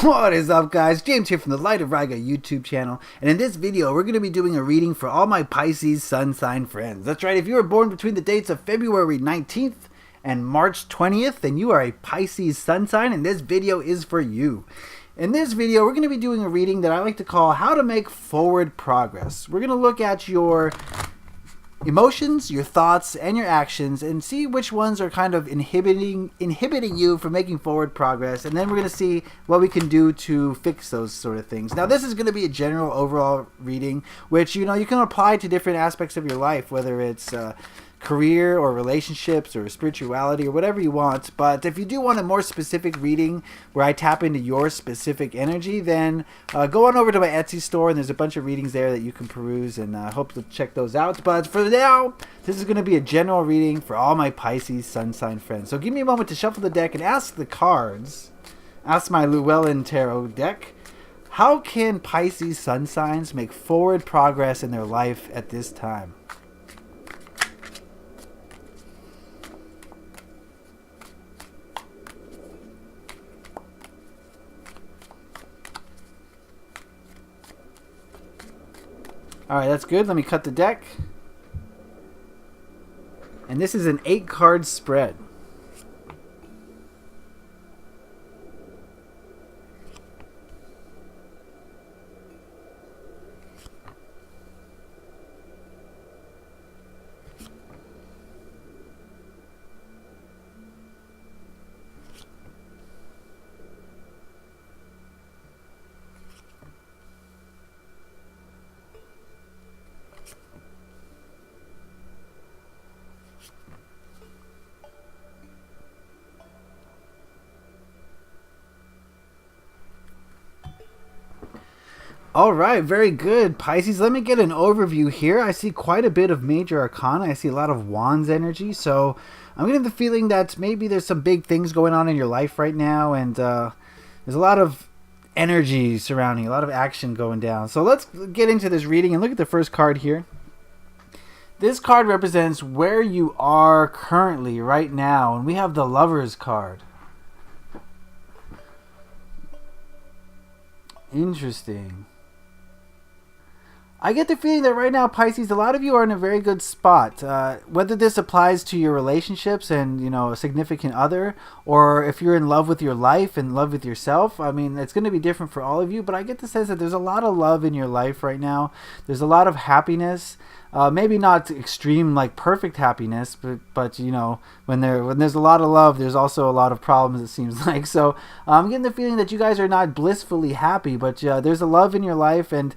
What is up, guys? James here from the Light of Riga YouTube channel, and in this video we're going to be doing a reading for all my Pisces sun sign friends. That's right, if you were born between the dates of February 19th and March 20th, then you are a Pisces sun sign, and this video is for you. In this video, we're going to be doing a reading that I like to call How to Make Forward Progress. We're going to look at your emotions, your thoughts, and your actions, and see which ones are kind of inhibiting you from making forward progress. And then we're going to see what we can do to fix those sort of things. Now, this is going to be a general overall reading, which you can apply to different aspects of your life, whether it's career or relationships or spirituality or whatever you want. But if you do want a more specific reading where I tap into your specific energy, then go on over to my Etsy store, and there's a bunch of readings there that you can peruse, and I hope to check those out. But for now, this is going to be a general reading for all my Pisces sun sign friends. So give me a moment to shuffle the deck and ask the cards, ask my Llewellyn Tarot deck, how can Pisces sun signs make forward progress in their life at this time? Alright, that's good. Let me cut the deck. And this is an 8-card spread. All right, very good, Pisces. Let me get an overview here. I see quite a bit of major arcana. I see a lot of wands energy. So I'm getting the feeling that maybe there's some big things going on in your life right now. And there's a lot of energy surrounding, a lot of action going down. So let's get into this reading and look at the first card here. This card represents where you are currently right now. And we have the Lover's card. Interesting. I get the feeling that right now, Pisces, a lot of you are in a very good spot. Whether this applies to your relationships and, a significant other, or if you're in love with your life, in love with yourself, I mean, it's going to be different for all of you. But I get the sense that there's a lot of love in your life right now. There's a lot of happiness. Maybe not extreme, like perfect happiness, but when there's a lot of love, there's also a lot of problems, it seems like. So I'm getting the feeling that you guys are not blissfully happy, but there's a love in your life, and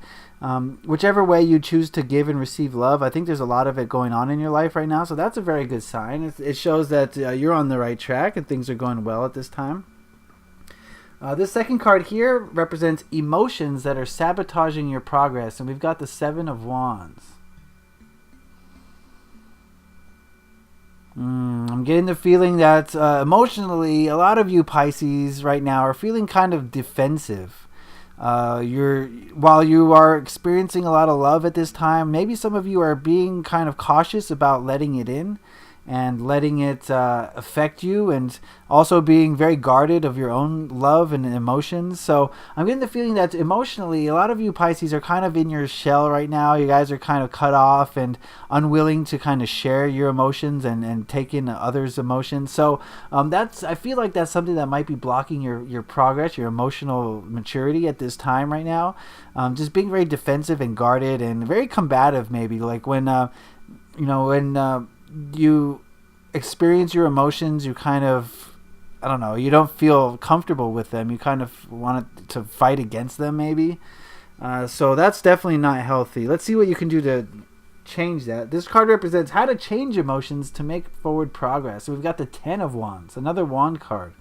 whichever way you choose to give and receive love, I think there's a lot of it going on in your life right now. So that's a very good sign. It shows that you're on the right track and things are going well at this time. This second card here represents emotions that are sabotaging your progress, and we've got the Seven of Wands. I'm getting the feeling that emotionally, a lot of you Pisces right now are feeling kind of defensive. While you are experiencing a lot of love at this time, maybe some of you are being kind of cautious about letting it in and letting it affect you, and also being very guarded of your own love and emotions. So I'm getting the feeling that emotionally, a lot of you Pisces are kind of in your shell right now. You guys are kind of cut off and unwilling to kind of share your emotions and take in others' emotions. So I feel like that's something that might be blocking your progress, your emotional maturity at this time right now. Just being very defensive and guarded and very combative, maybe like when you experience your emotions, you kind of, I don't know, you don't feel comfortable with them. You kind of want to fight against them, maybe. So that's definitely not healthy. Let's see what you can do to change that. This card represents how to change emotions to make forward progress. So we've got the Ten of Wands, another wand card.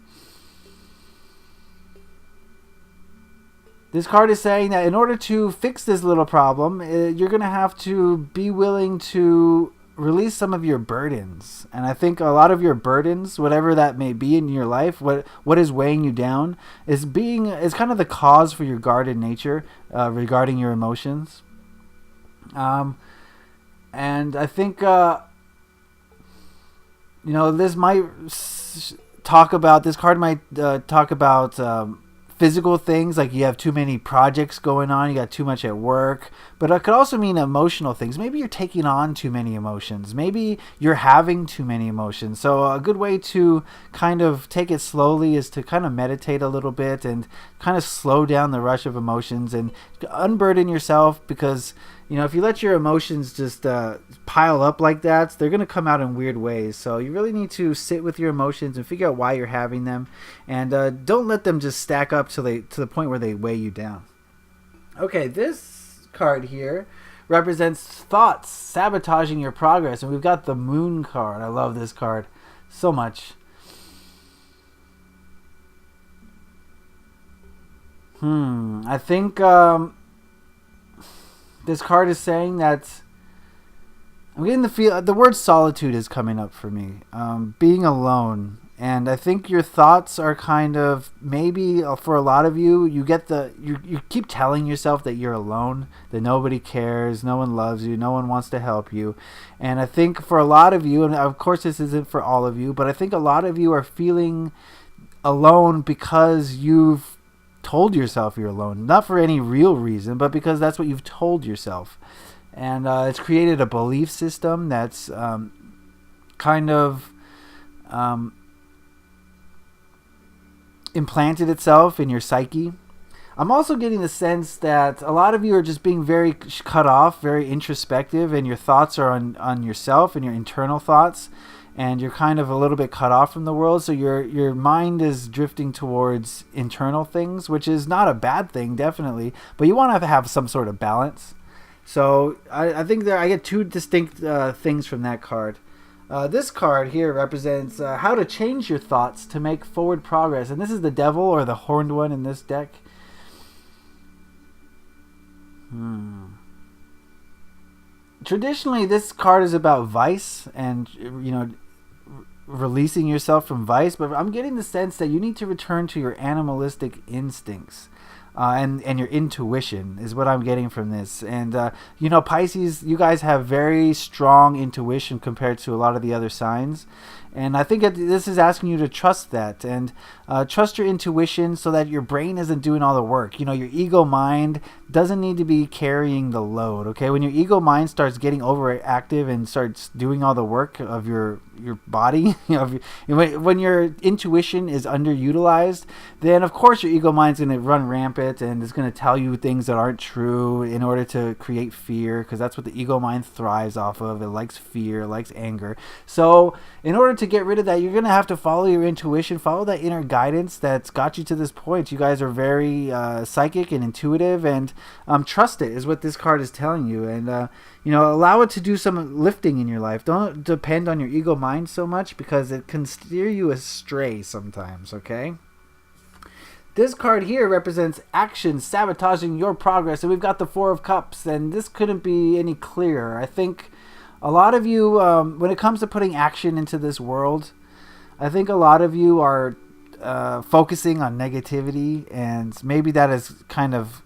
This card is saying that in order to fix this little problem, you're going to have to be willing to release some of your burdens. And I think a lot of your burdens, whatever that may be in your life, what is weighing you down is kind of the cause for your guarded nature regarding your emotions. And I think this card might talk about physical things, like you have too many projects going on, you got too much at work. But it could also mean emotional things. Maybe you're taking on too many emotions. Maybe you're having too many emotions. So a good way to kind of take it slowly is to kind of meditate a little bit and kind of slow down the rush of emotions and unburden yourself, because if you let your emotions just pile up like that, they're going to come out in weird ways. So you really need to sit with your emotions and figure out why you're having them, and don't let them just stack up to the point where they weigh you down. Okay, this card here represents thoughts sabotaging your progress, and we've got the Moon card. I love this card so much. I think this card is saying that I'm getting the word solitude is coming up for me. Being alone. And I think your thoughts are kind of, maybe for a lot of you, you keep telling yourself that you're alone, that nobody cares, no one loves you, no one wants to help you. And I think for a lot of you, and of course this isn't for all of you, but I think a lot of you are feeling alone because you've told yourself you're alone. Not for any real reason, but because that's what you've told yourself. And it's created a belief system that's kind of implanted itself in your psyche. I'm also getting the sense that a lot of you are just being very cut off, very introspective, and your thoughts are on yourself and your internal thoughts, and you're kind of a little bit cut off from the world. So your mind is drifting towards internal things, which is not a bad thing, definitely, but you want to have some sort of balance. So I think I get two distinct things from that card. This card here represents how to change your thoughts to make forward progress. And this is the Devil, or the horned one in this deck. Traditionally, this card is about vice and, releasing yourself from vice. But I'm getting the sense that you need to return to your animalistic instincts. And your intuition is what I'm getting from this. And, Pisces, you guys have very strong intuition compared to a lot of the other signs. And I think this is asking you to trust that and trust your intuition so that your brain isn't doing all the work. Your ego mind doesn't need to be carrying the load, okay? When your ego mind starts getting overactive and starts doing all the work of your body, when your intuition is underutilized, then of course your ego mind's going to run rampant and it's going to tell you things that aren't true in order to create fear, because that's what the ego mind thrives off of. It likes fear, it likes anger. So in order to get rid of that, you're going to have to follow your intuition, follow that inner guidance that's got you to this point. You guys are very psychic and intuitive, and trust it is what this card is telling you. And allow it to do some lifting in your life. Don't depend on your ego mind so much, because it can steer you astray sometimes, okay? This card here represents action sabotaging your progress, and we've got the Four of Cups, and this couldn't be any clearer. I think a lot of you, when it comes to putting action into this world, I think a lot of you are focusing on negativity, and maybe that is kind of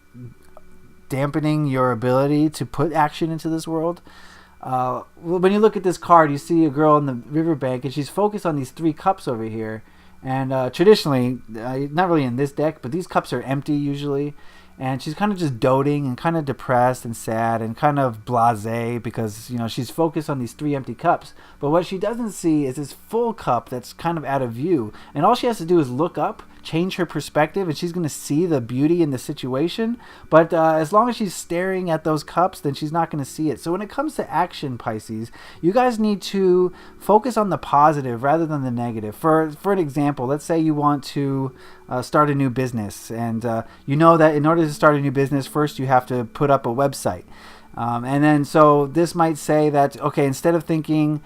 dampening your ability to put action into this world. When you look at this card, you see a girl on the riverbank, and she's focused on these 3 cups over here. And traditionally, not really in this deck, but these cups are empty usually. And she's kind of just doting and kind of depressed and sad and kind of blasé, because, she's focused on these 3 empty cups. But what she doesn't see is this full cup that's kind of out of view. And all she has to do is look up, change her perspective, and she's going to see the beauty in the situation. But as long as she's staring at those cups, then she's not going to see it. So when it comes to action, Pisces, you guys need to focus on the positive rather than the negative. For an example, let's say you want to start a new business, and you know that in order to start a new business, first you have to put up a website. And then so this might say that, okay, instead of thinking,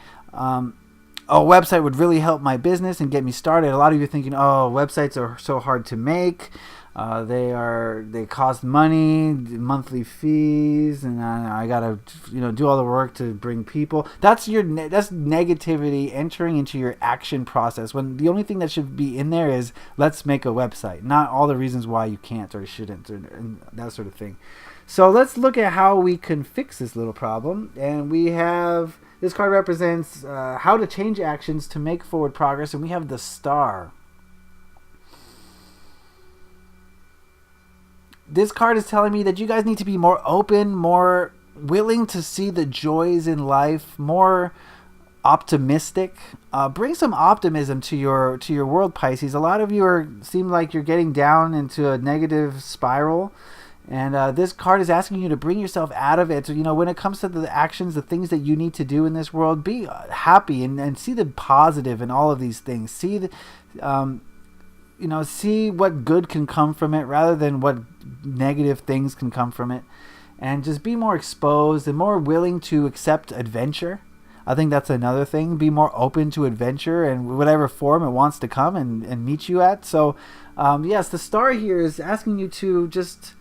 a website would really help my business and get me started, a lot of you are thinking, oh, websites are so hard to make. They cost money, monthly fees, and I gotta do all the work to bring people. That's negativity entering into your action process, when the only thing that should be in there is let's make a website, not all the reasons why you can't or shouldn't and that sort of thing. So let's look at how we can fix this little problem. And we have, this card represents how to change actions to make forward progress, and we have the Star. This card is telling me that you guys need to be more open, more willing to see the joys in life, more optimistic. Bring some optimism to your world, Pisces. A lot of you seem like you're getting down into a negative spiral, and this card is asking you to bring yourself out of it. So, when it comes to the actions, the things that you need to do in this world, be happy and see the positive in all of these things. See see what good can come from it rather than what negative things can come from it, and just be more exposed and more willing to accept adventure. I think that's another thing. Be more open to adventure and whatever form it wants to come and meet you at. So, yes, the star here is asking you to just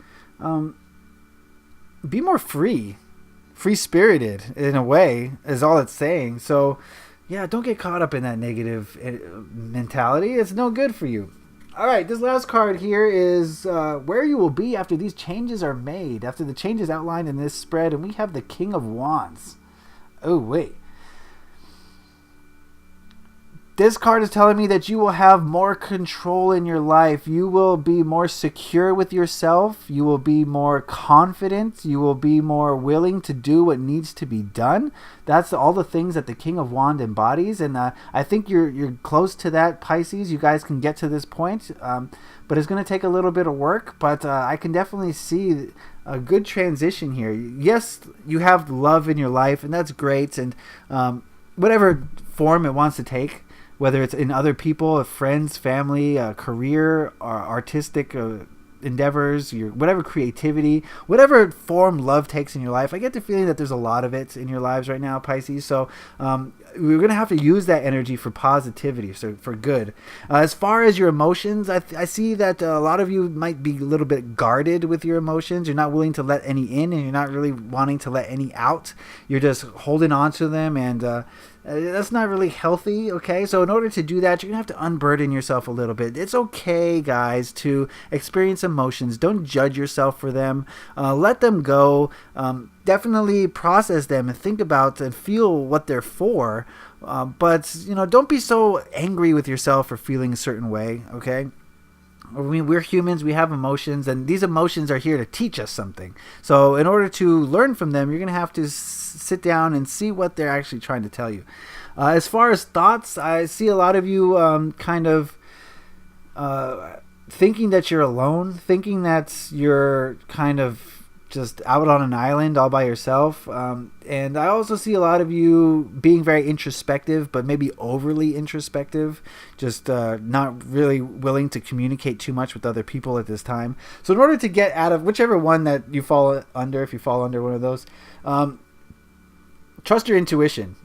be more free-spirited in a way, is all it's saying. So, yeah, don't get caught up in that negative mentality. It's no good for you. All right, this last card here is where you will be after these changes are made, after the changes outlined in this spread, and we have the King of Wands. Oh, wait. This card is telling me that you will have more control in your life. You will be more secure with yourself. You will be more confident. You will be more willing to do what needs to be done. That's all the things that the King of Wands embodies. And I think you're close to that, Pisces. You guys can get to this point. But it's going to take a little bit of work. But I can definitely see a good transition here. Yes, you have love in your life, and that's great. And whatever form it wants to take, whether it's in other people, friends, family, career, or artistic endeavors, whatever creativity, whatever form love takes in your life. I get the feeling that there's a lot of it in your lives right now, Pisces. So we're going to have to use that energy for positivity, so for good. As far as your emotions, I see that a lot of you might be a little bit guarded with your emotions. You're not willing to let any in, and you're not really wanting to let any out. You're just holding on to them, and that's not really healthy, okay? So in order to do that, you're going to have to unburden yourself a little bit. It's okay, guys, to experience emotions. Don't judge yourself for them. Let them go. Definitely process them and think about and feel what they're for. But, don't be so angry with yourself for feeling a certain way, okay? I mean, we're humans, we have emotions, and these emotions are here to teach us something. So in order to learn from them, you're going to have to sit down and see what they're actually trying to tell you. As far as thoughts, I see a lot of you kind of thinking that you're alone, thinking that you're kind of just out on an island all by yourself. And I also see a lot of you being very introspective, but maybe overly introspective, just not really willing to communicate too much with other people at this time. So in order to get out of whichever one that you fall under, if you fall under one of those, trust your intuition,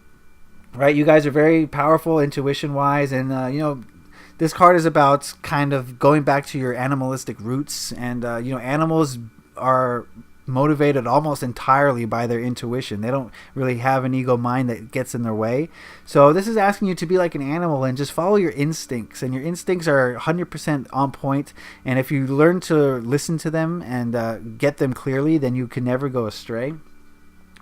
right? You guys are very powerful intuition-wise, and, this card is about kind of going back to your animalistic roots, and, animals are motivated almost entirely by their intuition. They don't really have an ego mind that gets in their way. So this is asking you to be like an animal and just follow your instincts, and your instincts are 100% on point. And if you learn to listen to them and get them clearly, then you can never go astray.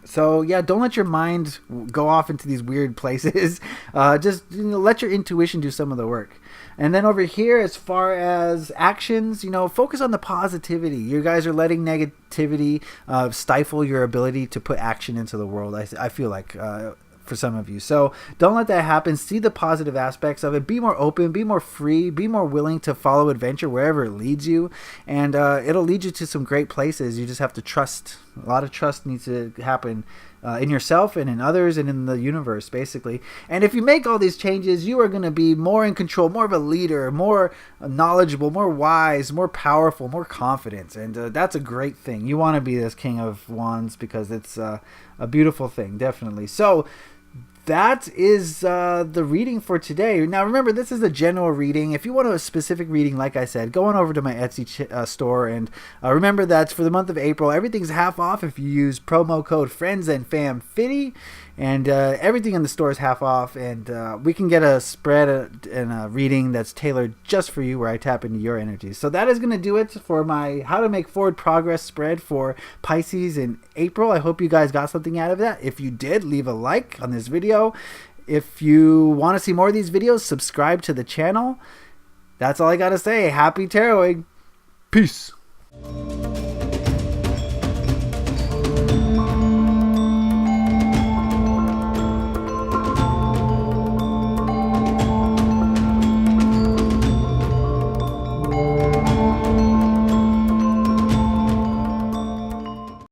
So yeah, don't let your mind go off into these weird places. Just let your intuition do some of the work. And then over here, as far as actions, focus on the positivity. You guys are letting negativity stifle your ability to put action into the world, I feel like, for some of you. So don't let that happen. See the positive aspects of it. Be more open, be more free, be more willing to follow adventure wherever it leads you. And it'll lead you to some great places. You just have to trust. A lot of trust needs to happen in yourself and in others and in the universe, basically. And if you make all these changes, you are going to be more in control, more of a leader, more knowledgeable, more wise, more powerful, more confident. And that's a great thing. You want to be this King of Wands because it's a beautiful thing, definitely. So that is the reading for today. Now, remember, this is a general reading. If you want a specific reading, like I said, go on over to my Etsy store. And remember that for the month of April, everything's half off if you use promo code FriendsandFam50. And everything in the store is half off. And we can get a spread and a reading that's tailored just for you, where I tap into your energies. So that is going to do it for my How to Make Forward Progress spread for Pisces in April. I hope you guys got something out of that. If you did, leave a like on this video. If you want to see more of these videos, subscribe to the channel. That's all I got to say. Happy taroting. Peace.